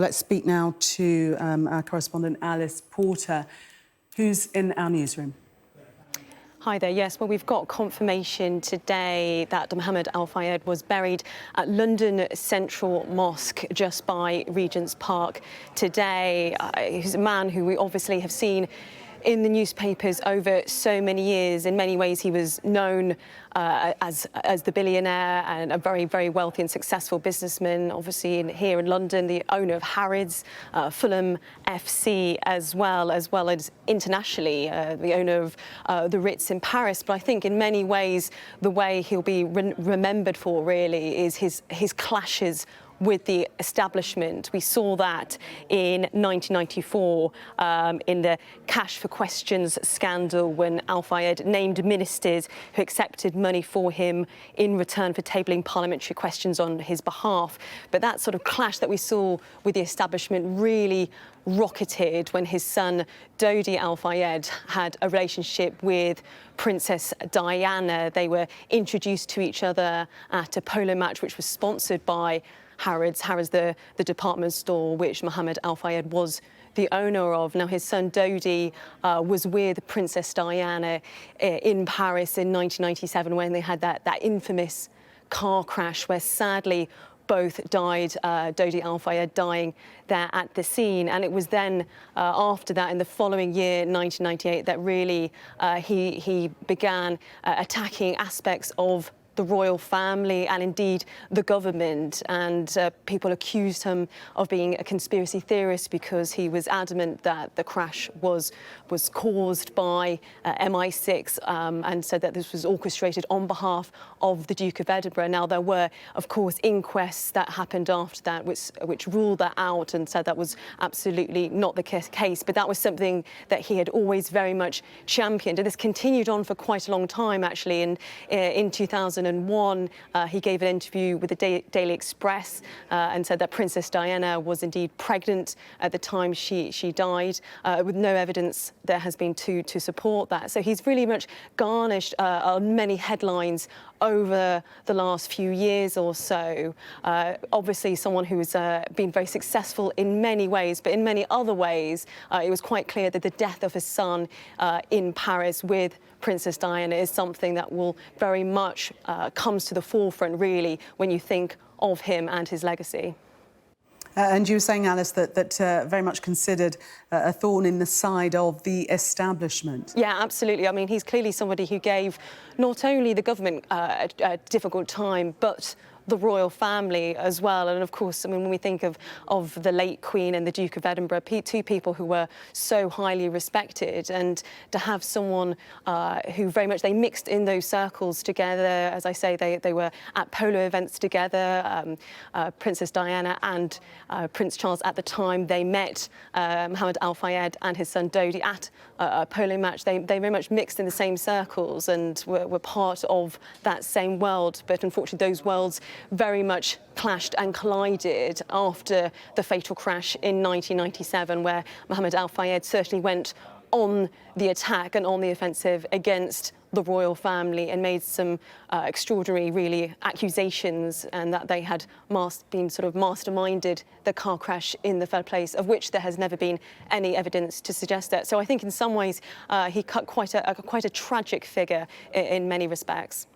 Let's speak now to our correspondent Alice Porter, who's in our newsroom. Hi there. Yes, well, we've got confirmation today that Mohamed Al Fayed was buried at London Central Mosque just by Regent's Park today. He's a man who we obviously have seen in the newspapers over so many years. In many ways, he was known as the billionaire and a very, very wealthy and successful businessman. Obviously, here in London, the owner of Harrods, Fulham FC, as well as internationally, the owner of the Ritz in Paris. But I think in many ways, the way he'll be remembered for really is his clashes with the establishment. We saw that in 1994 in the Cash for Questions scandal, when Al Fayed named ministers who accepted money for him in return for tabling parliamentary questions on his behalf. But that sort of clash that we saw with the establishment really rocketed when his son Dodi Al Fayed had a relationship with Princess Diana. They were introduced to each other at a polo match which was sponsored by Harrods, the department store which Mohamed Al Fayed was the owner of. Now, his son Dodi was with Princess Diana in Paris in 1997 when they had that infamous car crash where sadly both died, Dodi Al Fayed dying there at the scene. And it was then after that, in the following year, 1998, that really he began attacking aspects of the royal family and indeed the government, and people accused him of being a conspiracy theorist because he was adamant that the crash was caused by MI6 and said that this was orchestrated on behalf of the Duke of Edinburgh. Now, there were, of course, inquests that happened after that which ruled that out and said that was absolutely not the case, but that was something that he had always very much championed, and this continued on for quite a long time, actually. And in 2001, he gave an interview with the Daily Express and said that Princess Diana was indeed pregnant at the time she died, with no evidence there has been to support that. So he's really much garnished on many headlines over the last few years or so. Obviously, someone who's been very successful in many ways, but in many other ways, it was quite clear that the death of his son in Paris with Princess Diana is something that will very much comes to the forefront, really, when you think of him and his legacy. And you were saying, Alice, that very much considered a thorn in the side of the establishment. Yeah, absolutely. I mean, he's clearly somebody who gave not only the government a difficult time, but the royal family as well. And of course, I mean, when we think of the late Queen and the Duke of Edinburgh, two people who were so highly respected, and to have someone who very much, they mixed in those circles together. As I say, they were at polo events together. Princess Diana and Prince Charles at the time, they met Mohamed Al Fayed and his son Dodi at a polo match. They very much mixed in the same circles and were part of that same world. But unfortunately, those worlds very much clashed and collided after the fatal crash in 1997, where Mohamed Al Fayed certainly went on the attack and on the offensive against the royal family and made some extraordinary, really, accusations, and that they had been sort of masterminded the car crash in the first place, of which there has never been any evidence to suggest that. So I think in some ways he cut quite a tragic figure in many respects.